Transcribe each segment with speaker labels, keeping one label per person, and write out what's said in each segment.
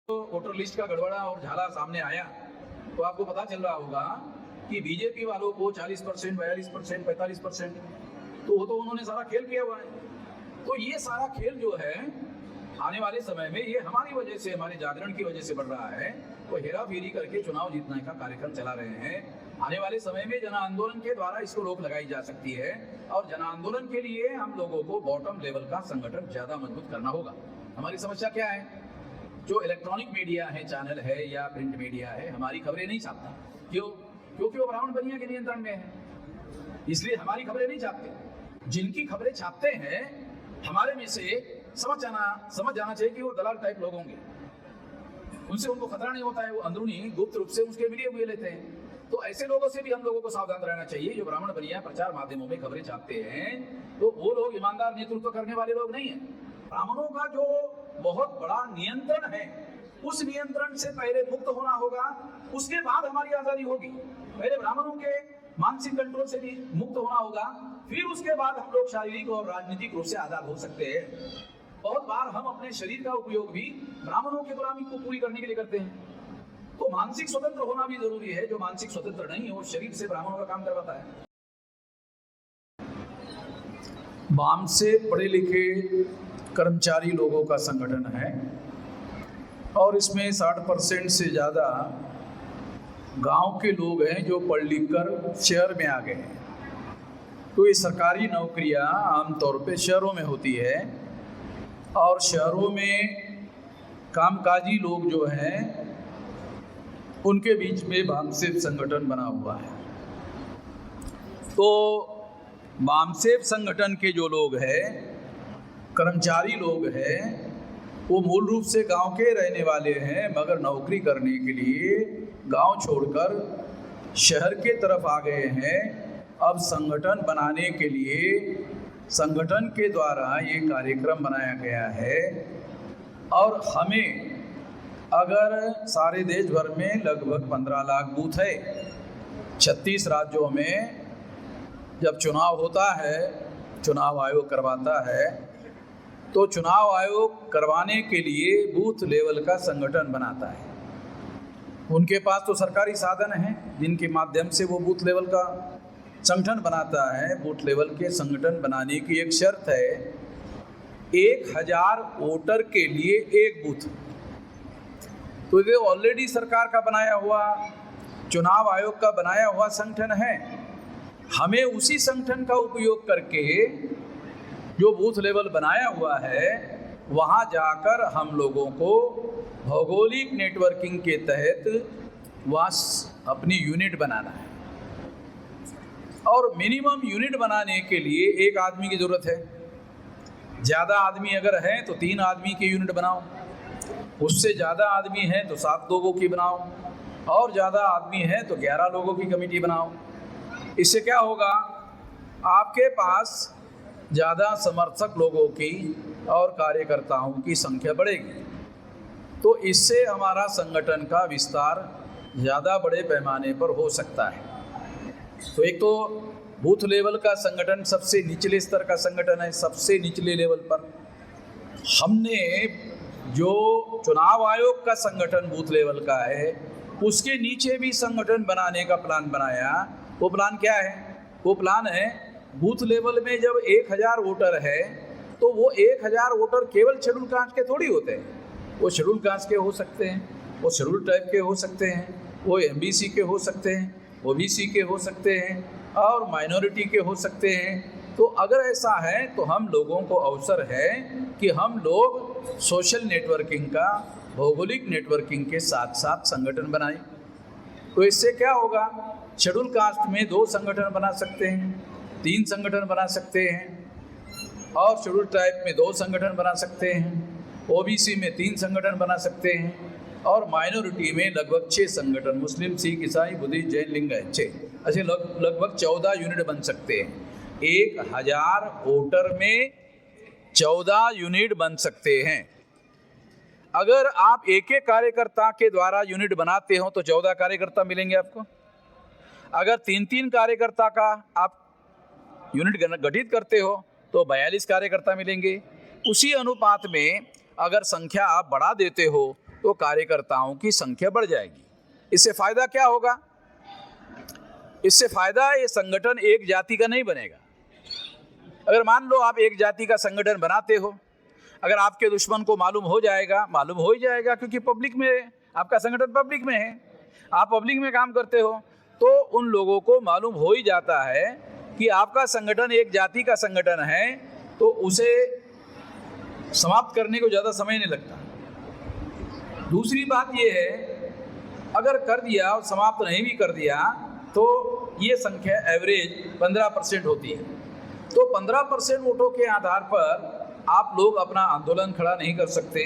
Speaker 1: Voter list का गड़बड़ा और झाला सामने आया तो आपको पता चल रहा होगा कि बीजेपी वालों को 40%, 42%, 45%, तो वो तो उन्होंने सारा खेल किया हुआ है। तो ये सारा खेल जो है आने वाले समय में ये हमारी वजह से, हमारे जागरण की वजह से बढ़ रहा है। तो हेरा फेरी करके चुनाव जीतने का कार्यक्रम चला रहे हैं। आने वाले समय में जन आंदोलन के द्वारा इसको रोक लगाई जा सकती है और जन आंदोलन के लिए हम लोगों को बॉटम लेवल का संगठन ज्यादा मजबूत करना होगा। हमारी समस्या क्या है? जो इलेक्ट्रॉनिक मीडिया है, चैनल है या प्रिंट मीडिया है, हमारी खबरें नहीं छापता। क्यों? क्योंकि वो ब्राह्मण बनिया के नियंत्रण में है, इसलिए हमारी खबरें नहीं छापते। जिनकी खबरें छापते हैं हमारे में से समझ जाना चाहिए कि वो दलाल टाइप लोग होंगे, उनसे उनको खतरा नहीं होता है, वो अंदरूनी गुप्त रूप से उसके वीडियो हुए लेते हैं। तो ऐसे लोगों से भी हम लोगों को सावधान रहना चाहिए जो ब्राह्मण बनिया प्रचार माध्यमों में खबरें छापते हैं। तो वो लोग ईमानदार नेतृत्व करने वाले लोग नहीं है। ब्राह्मणों का जो बहुत बड़ा नियंत्रण है, उस नियंत्रण से पहले मुक्त होना होगा, उसके बाद हमारी आजादी होगी। पहले ब्राह्मणों के मानसिक कंट्रोल से भी मुक्त होना होगा, फिर उसके बाद हम लोग शारीरिक और राजनीतिक रूप से आजाद हो सकते हैं। बहुत बार हम अपने शरीर का उपयोग भी ब्राह्मणों की गुलामी को पूरी करने के लिए करते हैं। तो मानसिक स्वतंत्र होना भी जरूरी है। जो मानसिक स्वतंत्र नहीं है वो शरीर से ब्राह्मणों का काम करवाता है। वाम से पढ़े लिखे कर्मचारी लोगों का संगठन है और इसमें 60% से ज़्यादा गांव के लोग हैं जो पढ़ लिख कर शहर में आ गए हैं। तो ये सरकारी नौकरियां आमतौर पे शहरों में होती है और शहरों में कामकाजी लोग जो हैं उनके बीच में वामसेप संगठन बना हुआ है। तो वामसेप संगठन के जो लोग हैं, कर्मचारी लोग हैं, वो मूल रूप से गांव के रहने वाले हैं, मगर नौकरी करने के लिए गांव छोड़कर शहर के तरफ आ गए हैं। अब संगठन बनाने के लिए संगठन के द्वारा ये कार्यक्रम बनाया गया है और हमें अगर सारे देश भर में लगभग 15 लाख बूथ है, 36 राज्यों में जब चुनाव होता है, चुनाव आयोग करवाता है, तो चुनाव आयोग करवाने के लिए बूथ लेवल का संगठन बनाता है। उनके पास तो सरकारी साधन हैं जिनके माध्यम से वो बूथ लेवल का संगठन बनाता है। बूथ लेवल के संगठन बनाने की एक शर्त है, 1000 वोटर के लिए एक बूथ। तो ये ऑलरेडी सरकार का बनाया हुआ, चुनाव आयोग का बनाया हुआ संगठन है। हमें उसी संगठन का उपयोग करके जो बूथ लेवल बनाया हुआ है वहाँ जाकर हम लोगों को भौगोलिक नेटवर्किंग के तहत वहाँ अपनी यूनिट बनाना है। और मिनिमम यूनिट बनाने के लिए एक आदमी की ज़रूरत है। ज़्यादा आदमी अगर हैं तो 3 आदमी की यूनिट बनाओ, उससे ज़्यादा आदमी हैं तो 7 लोगों की बनाओ, और ज़्यादा आदमी हैं तो 11 लोगों की कमेटी बनाओ। इससे क्या होगा? आपके पास ज़्यादा समर्थक लोगों की और कार्यकर्ताओं की संख्या बढ़ेगी। तो इससे हमारा संगठन का विस्तार ज़्यादा बड़े पैमाने पर हो सकता है। तो एक तो बूथ लेवल का संगठन सबसे निचले स्तर का संगठन है। सबसे निचले लेवल पर हमने जो चुनाव आयोग का संगठन बूथ लेवल का है, उसके नीचे भी संगठन बनाने का प्लान बनाया। वो प्लान क्या है? वो प्लान है बूथ लेवल में जब 1000 वोटर है तो वो 1000 वोटर केवल शेड्यूल कास्ट के थोड़ी होते हैं। वो शेड्यूल कास्ट के हो सकते हैं, वो शेड्यूल टाइप के हो सकते हैं, वो एमबीसी के हो सकते हैं, ओबीसी के हो सकते हैं और माइनॉरिटी के हो सकते हैं। तो अगर ऐसा है तो हम लोगों को अवसर है कि हम लोग सोशल नेटवर्किंग का, भौगोलिक नेटवर्किंग के साथ साथ संगठन बनाएं। तो इससे क्या होगा? शेड्यूल कास्ट में 2 संगठन बना सकते हैं, 3 संगठन बना सकते हैं और शेड्यूल टाइप में 2 संगठन बना सकते हैं, ओबीसी में 3 संगठन बना सकते हैं और माइनॉरिटी में लगभग 6 संगठन, मुस्लिम, सिख, ईसाई, बुद्धिस्ट, जैन, लिंगायत 6, ऐसे लगभग 14 यूनिट बन सकते हैं। 1000 वोटर में 14 यूनिट बन सकते हैं। अगर आप एक एक कार्यकर्ता के द्वारा यूनिट बनाते हो तो 14 कार्यकर्ता मिलेंगे आपको। अगर 3-3 कार्यकर्ता का आप यूनिट गठित करते हो तो 42 कार्यकर्ता मिलेंगे। उसी अनुपात में अगर संख्या आप बढ़ा देते हो तो कार्यकर्ताओं की संख्या बढ़ जाएगी। इससे फायदा क्या होगा? इससे फायदा ये संगठन एक जाति का नहीं बनेगा। अगर मान लो आप एक जाति का संगठन बनाते हो, अगर आपके दुश्मन को मालूम हो ही जाएगा, क्योंकि पब्लिक में आपका संगठन पब्लिक में है, आप पब्लिक में काम करते हो, तो उन लोगों को मालूम हो ही जाता है कि आपका संगठन एक जाति का संगठन है, तो उसे समाप्त करने को ज़्यादा समय नहीं लगता। दूसरी बात ये है, अगर कर दिया और समाप्त नहीं भी कर दिया तो ये संख्या एवरेज 15% होती है। तो 15% वोटों के आधार पर आप लोग अपना आंदोलन खड़ा नहीं कर सकते।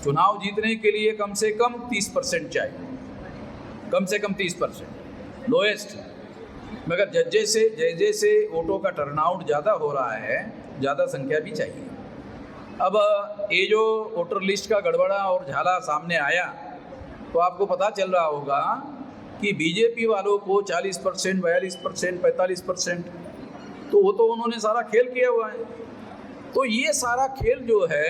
Speaker 1: चुनाव जीतने के लिए कम से कम 30% चाहिए, कम से कम 30% लोएस्ट। मगर जैसे वोटों का टर्नआउट ज़्यादा हो रहा है, ज़्यादा संख्या भी चाहिए। अब ये जो वोटर लिस्ट का गड़बड़ा और झाला सामने आया, तो आपको पता चल रहा होगा कि बीजेपी वालों को 40%, 42%, 45%, तो वो तो उन्होंने सारा खेल किया हुआ है। तो ये सारा खेल जो है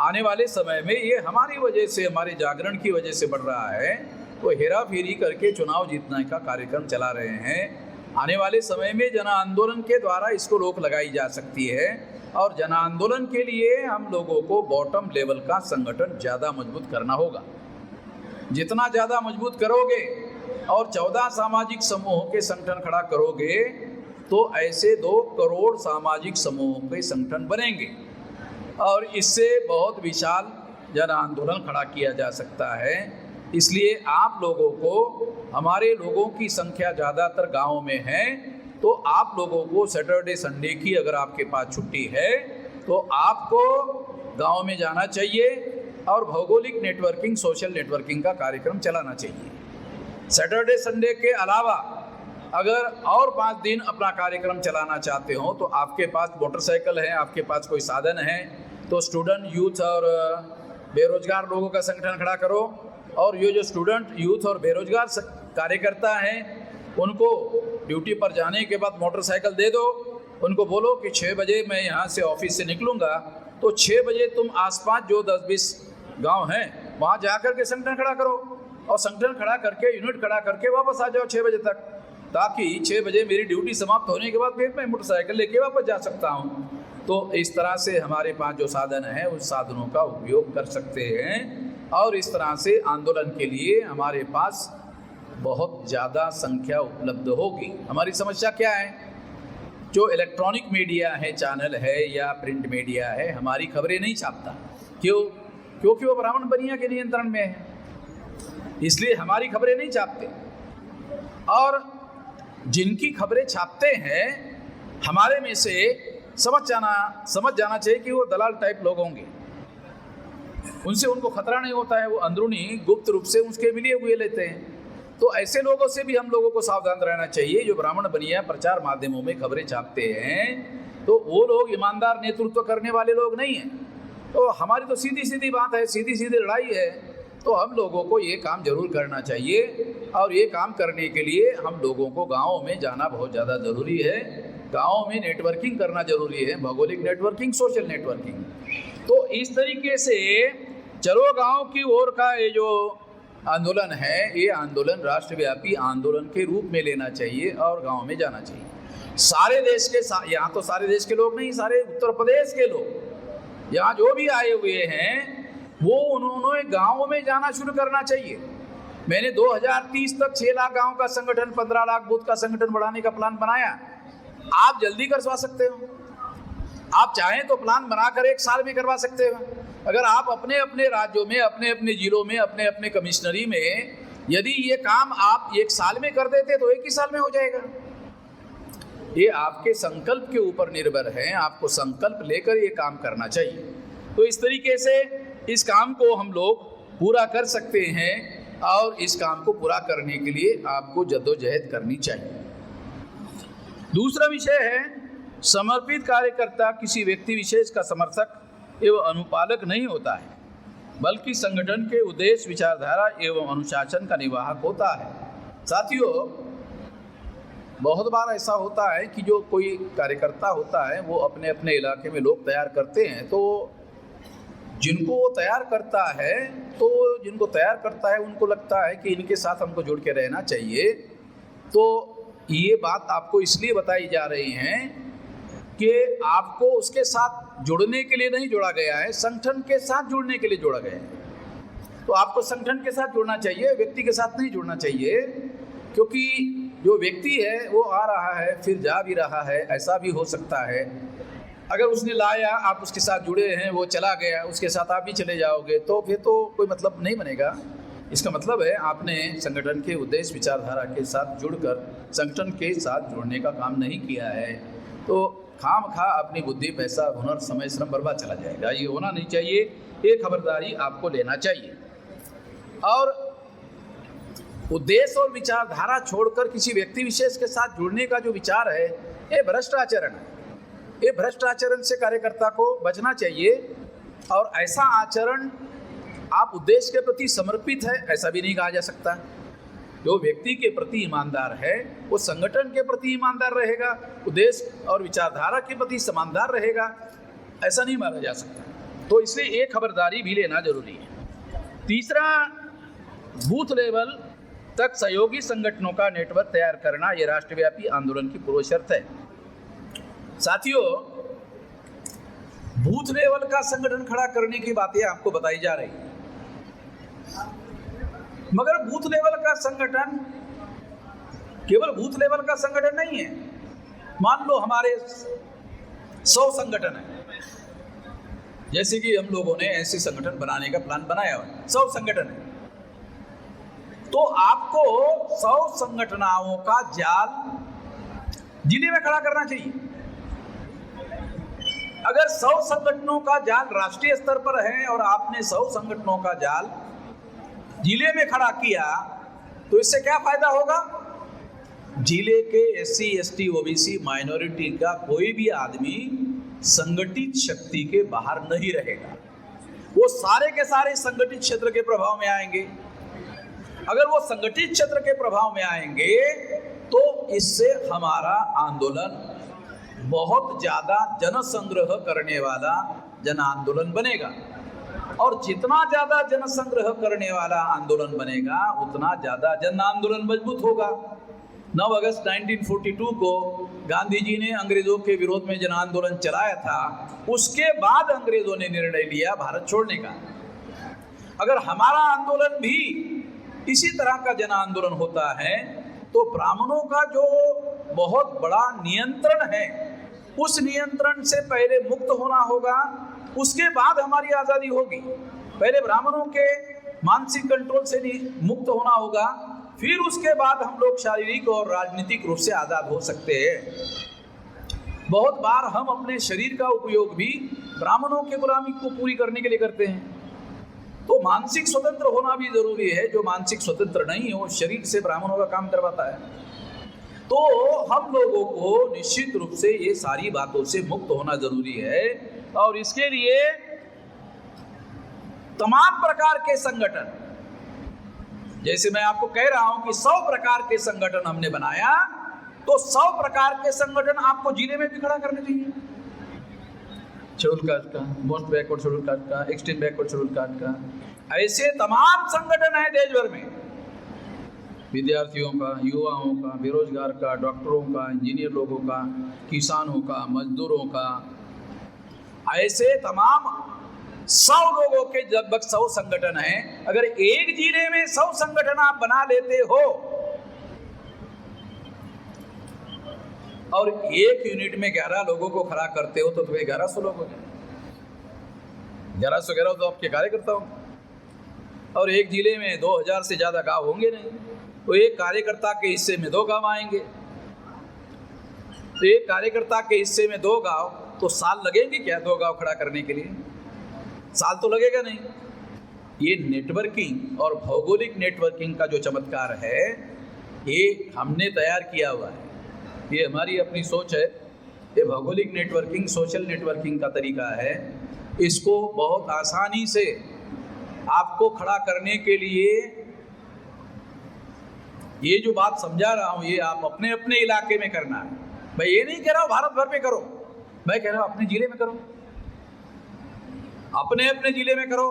Speaker 1: आने वाले समय में ये हमारी वजह से, हमारे जागरण की वजह से बढ़ रहा है। तो हेरा फेरी करके चुनाव जीतने का कार्यक्रम चला रहे हैं। आने वाले समय में जन आंदोलन के द्वारा इसको रोक लगाई जा सकती है, और जन आंदोलन के लिए हम लोगों को बॉटम लेवल का संगठन ज़्यादा मजबूत करना होगा। जितना ज़्यादा मजबूत करोगे और 14 सामाजिक समूहों के संगठन खड़ा करोगे, तो ऐसे 2 करोड़ सामाजिक समूहों के संगठन बनेंगे, और इससे बहुत विशाल जन आंदोलन खड़ा किया जा सकता है। इसलिए आप लोगों को, हमारे लोगों की संख्या ज़्यादातर गाँव में है, तो आप लोगों को सैटरडे संडे की अगर आपके पास छुट्टी है तो आपको गांव में जाना चाहिए और भौगोलिक नेटवर्किंग, सोशल नेटवर्किंग का कार्यक्रम चलाना चाहिए। सैटरडे संडे के अलावा अगर और 5 दिन अपना कार्यक्रम चलाना चाहते हो तो आपके पास मोटरसाइकिल है, आपके पास कोई साधन है, तो स्टूडेंट, यूथ और बेरोजगार लोगों का संगठन खड़ा करो। और ये जो स्टूडेंट, यूथ और बेरोजगार कार्यकर्ता हैं, उनको ड्यूटी पर जाने के बाद मोटरसाइकिल दे दो। उनको बोलो कि 6 बजे मैं यहाँ से ऑफिस से निकलूँगा, तो 6 बजे तुम आसपास जो 10-20 गांव हैं वहाँ जा कर के संगठन खड़ा करो, और संगठन खड़ा करके, यूनिट खड़ा करके वापस आ जाओ 6 बजे तक, ताकि 6 बजे मेरी ड्यूटी समाप्त होने के बाद फिर मैं मोटरसाइकिल लेके वापस जा सकता हूँ। तो इस तरह से हमारे पास जो साधन है उस साधनों का उपयोग कर सकते हैं, और इस तरह से आंदोलन के लिए हमारे पास बहुत ज़्यादा संख्या उपलब्ध होगी। हमारी समस्या क्या है? जो इलेक्ट्रॉनिक मीडिया है, चैनल है या प्रिंट मीडिया है, हमारी खबरें नहीं छापता। क्यों? क्योंकि वो ब्राह्मण बनिया के नियंत्रण में है, इसलिए हमारी खबरें नहीं छापते। और जिनकी खबरें छापते हैं, हमारे में से समझ जाना चाहिए कि वो दलाल टाइप लोग होंगे। उनसे उनको खतरा नहीं होता है, वो अंदरूनी गुप्त रूप से उसके मिलिए हुए लेते हैं। तो ऐसे लोगों से भी हम लोगों को सावधान रहना चाहिए। जो ब्राह्मण बनिया प्रचार माध्यमों में खबरें छापते हैं, तो वो लोग ईमानदार नेतृत्व करने वाले लोग नहीं हैं। तो हमारी तो सीधी सीधी बात है, सीधी सीधी लड़ाई है। तो हम लोगों को ये काम जरूर करना चाहिए, और ये काम करने के लिए हम लोगों को गाँव में जाना बहुत ज़्यादा ज़रूरी है। गाँव में नेटवर्किंग करना जरूरी है, भौगोलिक नेटवर्किंग, सोशल नेटवर्किंग। तो इस तरीके से चलो गाँव की ओर का ये जो आंदोलन है, ये आंदोलन राष्ट्रव्यापी आंदोलन के रूप में लेना चाहिए और गांव में जाना चाहिए। सारे देश के, यहाँ तो सारे देश के लोग नहीं, सारे उत्तर प्रदेश के लोग यहाँ जो भी आए हुए हैं, वो उन्होंने गांव में जाना शुरू करना चाहिए। मैंने 2030 तक 6 लाख गांव का संगठन, 15 लाख बूथ का संगठन बढ़ाने का प्लान बनाया। आप जल्दी करवा सकते हो, आप चाहें तो प्लान बनाकर 1 साल में करवा सकते हो। अगर आप अपने अपने राज्यों में, अपने अपने जिलों में, अपने अपने कमिश्नरी में यदि ये काम आप 1 साल में कर देते तो 1 ही साल में हो जाएगा। ये आपके संकल्प के ऊपर निर्भर है, आपको संकल्प लेकर ये काम करना चाहिए। तो इस तरीके से इस काम को हम लोग पूरा कर सकते हैं, और इस काम को पूरा करने के लिए आपको जद्दोजहद करनी चाहिए। दूसरा विषय है, समर्पित कार्यकर्ता किसी व्यक्ति विशेष का समर्थक एवं अनुपालक नहीं होता है, बल्कि संगठन के उद्देश्य, विचारधारा एवं अनुशासन का निवाहक होता है। साथियों, बहुत बार ऐसा होता है कि जो कोई कार्यकर्ता होता है, वो अपने अपने इलाके में लोग तैयार करते हैं, तो जिनको वो तैयार करता है, तो जिनको तैयार करता है उनको लगता है कि इनके साथ हमको जुड़ के रहना चाहिए। तो ये बात आपको इसलिए बताई जा रही है कि आपको उसके साथ जुड़ने के लिए नहीं जोड़ा गया है, संगठन के साथ जुड़ने के लिए जोड़ा गया है। तो आपको संगठन के साथ जुड़ना चाहिए, व्यक्ति के साथ नहीं जुड़ना चाहिए, क्योंकि जो व्यक्ति है वो आ रहा है फिर जा भी रहा है, ऐसा भी हो सकता है। अगर उसने लाया, आप उसके साथ जुड़े हैं, वो चला गया, उसके साथ आप भी चले जाओगे, तो फिर तो कोई मतलब नहीं बनेगा। इसका मतलब है आपने संगठन के उद्देश्य विचारधारा के साथ जुड़कर संगठन के साथ जुड़ने का काम नहीं किया है, तो खामखा अपनी बुद्धि, पैसा, हुनर, समय, श्रम बर्बाद चला जाएगा। ये होना नहीं चाहिए, ये खबरदारी आपको लेना चाहिए। और उद्देश्य और विचारधारा छोड़कर किसी व्यक्ति विशेष के साथ जुड़ने का जो विचार है, ये भ्रष्ट आचरण है। ये भ्रष्ट आचरण से कार्यकर्ता को बचना चाहिए। और ऐसा आचरण आप उद्देश्य के प्रति समर्पित है ऐसा भी नहीं कहा जा सकता। जो व्यक्ति के प्रति ईमानदार है वो संगठन के प्रति ईमानदार रहेगा, उद्देश्य और विचारधारा के प्रति ईमानदार रहेगा, ऐसा नहीं माना जा सकता। तो इसलिए एक खबरदारी भी लेना जरूरी है। तीसरा, बूथ लेवल तक सहयोगी संगठनों का नेटवर्क तैयार करना, ये राष्ट्रव्यापी आंदोलन की पूर्व शर्त है। साथियों, बूथ लेवल का संगठन खड़ा करने की बातें आपको बताई जा रही है, मगर बूथ लेवल का संगठन केवल बूथ लेवल का संगठन नहीं है। मान लो हमारे 100 संगठन है, जैसे कि हम लोगों ने ऐसे संगठन बनाने का प्लान बनाया हुआ, 100 संगठन है, तो आपको 100 संगठनों का जाल जिले में खड़ा करना चाहिए। अगर 100 संगठनों का जाल राष्ट्रीय स्तर पर है और आपने 100 संगठनों का जाल जिले में खड़ा किया, तो इससे क्या फायदा होगा? जिले के SC, ST, OBC माइनॉरिटी का कोई भी आदमी संगठित शक्ति के बाहर नहीं रहेगा। वो सारे के सारे संगठित क्षेत्र के प्रभाव में आएंगे। अगर वो संगठित क्षेत्र के प्रभाव में आएंगे तो इससे हमारा आंदोलन बहुत ज्यादा जनसंग्रह करने वाला जन आंदोलन बनेगा। और जितना ज्यादा जनसंग्रह करने वाला आंदोलन बनेगा उतना ज्यादा जन आंदोलन मजबूत होगा। 9 अगस्त 1942 को गांधी जी ने अंग्रेजों के विरोध में जन आंदोलन चलाया था। उसके बाद अंग्रेजों ने निर्णय लिया भारत छोड़ने का। अगर हमारा आंदोलन भी इसी तरह का जन आंदोलन होता है तो ब्राह्मणों का जो बहुत बड़ा नियंत्रण है, उस नियंत्रण से पहले मुक्त होना होगा, उसके बाद हमारी आज़ादी होगी। पहले ब्राह्मणों के मानसिक कंट्रोल से मुक्त होना होगा, फिर उसके बाद हम लोग शारीरिक और राजनीतिक रूप से आज़ाद हो सकते हैं। बहुत बार हम अपने शरीर का उपयोग भी ब्राह्मणों के गुलामी को पूरी करने के लिए करते हैं। तो मानसिक स्वतंत्र होना भी जरूरी है। जो मानसिक स्वतंत्र नहीं हो, शरीर से ब्राह्मणों का काम करवाता है। तो हम लोगों को निश्चित रूप से ये सारी बातों से मुक्त होना जरूरी है। और इसके लिए तमाम प्रकार के संगठन, जैसे मैं आपको कह रहा हूं कि 100 प्रकार के संगठन हमने बनाया, तो 100 प्रकार के संगठन आपको जिले में भी खड़ा करने चाहिए। शेड्यूल कास्ट का, मोस्ट बैकवर्ड शेड्यूल कास्ट का, एक्सट्रीम बैकवर्ड शेड्यूल कास्ट का, ऐसे तमाम संगठन है देश भर में। विद्यार्थियों का, युवाओं का, बेरोजगार का, डॉक्टरों का, इंजीनियर लोगों का, किसानों का, मजदूरों का, ऐसे तमाम 100 लोगों के लगभग 100 संगठन हैं। अगर एक जिले में 100 संगठन आप बना लेते हो और एक यूनिट में 11 लोगों को खड़ा करते हो तो तुम्हें 1100 लोग हो गए। 1111 तो आपके कार्यकर्ता होंगे और एक जिले में 2000 से ज्यादा गांव होंगे नहीं, तो एक कार्यकर्ता के हिस्से में 2 गांव आएंगे। तो एक कार्यकर्ता के हिस्से में 2 गांव, तो साल लगेंगे क्या 2 गांव खड़ा करने के लिए? साल तो लगेगा नहीं। ये नेटवर्किंग और भौगोलिक नेटवर्किंग का जो चमत्कार है, ये हमने तैयार किया हुआ है। ये हमारी अपनी सोच है। ये भौगोलिक नेटवर्किंग सोशल नेटवर्किंग का तरीका है। इसको बहुत आसानी से आपको खड़ा करने के लिए ये जो बात समझा रहा हूँ, ये आप अपने अपने इलाके में करना है। मैं ये नहीं कह रहा हूँ भारत भर में करो, मैं कह रहा हूँ अपने जिले में करो। अपने अपने जिले में करो,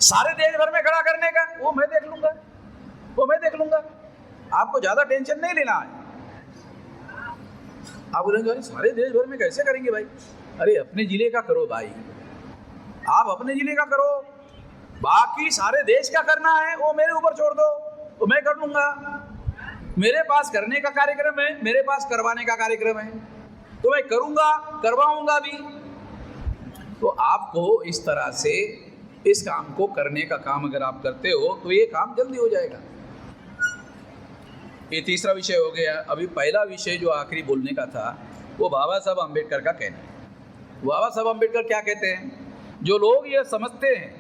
Speaker 1: सारे देश भर में खड़ा करने का वो मैं देख लूंगा, आपको ज्यादा टेंशन नहीं लेना है। आप बोलेंगे अरे सारे देश भर में कैसे करेंगे भाई? अरे अपने जिले का करो भाई, आप अपने जिले का करो, बाकी सारे देश का करना है वो मेरे ऊपर छोड़ दो, वो मैं कर लूंगा। मेरे पास करने का कार्यक्रम है, मेरे पास करवाने का कार्यक्रम है, तो मैं करूंगा, करवाऊंगा भी। तो आपको इस तरह से इस काम को करने का काम अगर आप करते हो तो ये काम जल्दी हो जाएगा। ये तीसरा विषय हो गया। अभी पहला विषय जो आखिरी बोलने का था वो बाबा साहब अम्बेडकर का कहना है। बाबा साहब अम्बेडकर क्या कहते हैं? जो लोग ये समझते हैं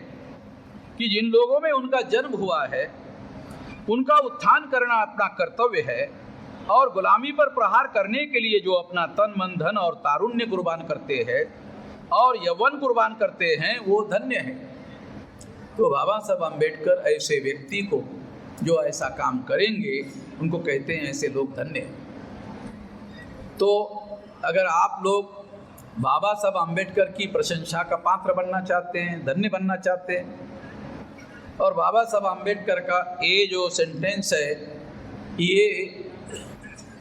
Speaker 1: कि जिन लोगों में उनका जन्म हुआ है उनका उत्थान करना अपना कर्तव्य है और गुलामी पर प्रहार करने के लिए जो अपना तन मन धन और तारुण्य कुर्बान करते हैं और यौवन कुर्बान करते हैं वो धन्य है। तो बाबा साहब अम्बेडकर ऐसे व्यक्ति को जो ऐसा काम करेंगे उनको कहते हैं ऐसे लोग धन्य हैं। तो अगर आप लोग बाबा साहब अम्बेडकर की प्रशंसा का पात्र बनना चाहते हैं, धन्य बनना चाहते हैं, और बाबा साहब अम्बेडकर का ये जो सेंटेंस है ये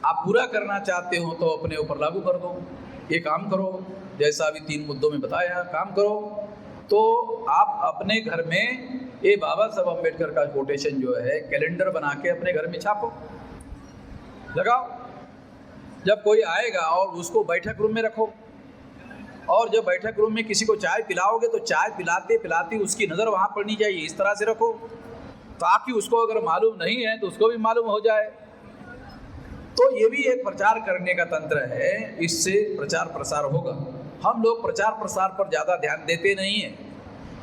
Speaker 1: आप पूरा करना चाहते हो तो अपने ऊपर लागू कर दो, ये काम करो जैसा अभी 3 मुद्दों में बताया, काम करो। तो आप अपने घर में ये बाबा साहब अम्बेडकर का कोटेशन जो है कैलेंडर बना के अपने घर में छापो, लगाओ। जब कोई आएगा और उसको बैठक रूम में रखो, और जब बैठक रूम में किसी को चाय पिलाओगे तो चाय पिलाते पिलाते उसकी नज़र वहाँ पड़नी चाहिए, इस तरह से रखो ताकि उसको अगर मालूम नहीं है तो उसको भी मालूम हो जाए। तो ये भी एक प्रचार करने का तंत्र है, इससे प्रचार प्रसार होगा। हम लोग प्रचार प्रसार पर ज़्यादा ध्यान देते नहीं हैं,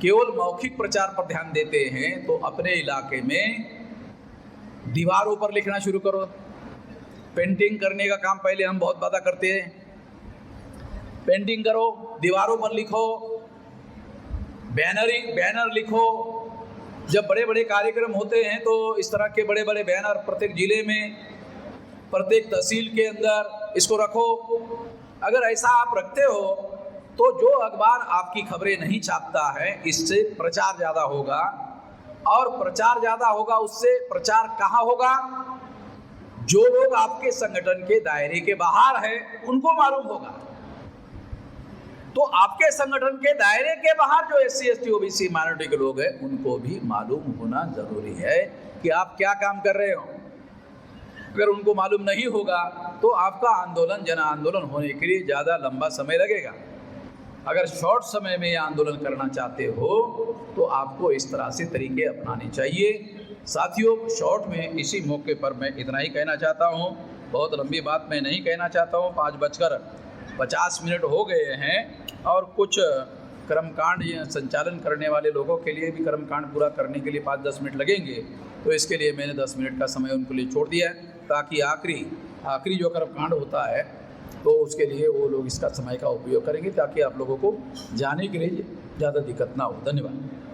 Speaker 1: केवल मौखिक प्रचार पर ध्यान देते हैं। तो अपने इलाके में दीवारों पर लिखना शुरू करो। पेंटिंग करने का काम पहले हम बहुत ज़्यादा करते हैं, पेंटिंग करो, दीवारों पर लिखो, बैनर लिखो। जब बड़े बड़े कार्यक्रम होते हैं तो इस तरह के बड़े बड़े बैनर प्रत्येक जिले में, प्रत्येक तहसील के अंदर इसको रखो। अगर ऐसा आप रखते हो तो जो अखबार आपकी खबरें नहीं छापता है इससे प्रचार ज़्यादा होगा, और प्रचार ज़्यादा होगा उससे प्रचार कहाँ होगा? जो लोग आपके संगठन के दायरे के बाहर हैं उनको मालूम होगा। तो आपके संगठन के दायरे के बाहर जो SC ST OBC माइनॉरिटी के लोग हैं उनको भी मालूम होना जरूरी है कि आप क्या काम कर रहे हो। अगर उनको मालूम नहीं होगा तो आपका आंदोलन जन आंदोलन होने के लिए ज़्यादा लंबा समय लगेगा। अगर शॉर्ट समय में ये आंदोलन करना चाहते हो तो आपको इस तरह से तरीके अपनाने चाहिए। साथियों, शॉर्ट में इसी मौके पर मैं इतना ही कहना चाहता हूँ, बहुत लंबी बात मैं नहीं कहना चाहता हूँ। 5:50 हो गए हैं और कुछ कर्मकांड संचालन करने वाले लोगों के लिए भी कर्मकांड पूरा करने के लिए 5-10 मिनट लगेंगे। तो इसके लिए मैंने 10 मिनट का समय उनके लिए छोड़ दिया है ताकि आखिरी जो कर्मकांड होता है तो उसके लिए वो लोग इसका समय का उपयोग करेंगे ताकि आप लोगों को जाने के लिए ज़्यादा दिक्कत ना हो। धन्यवाद।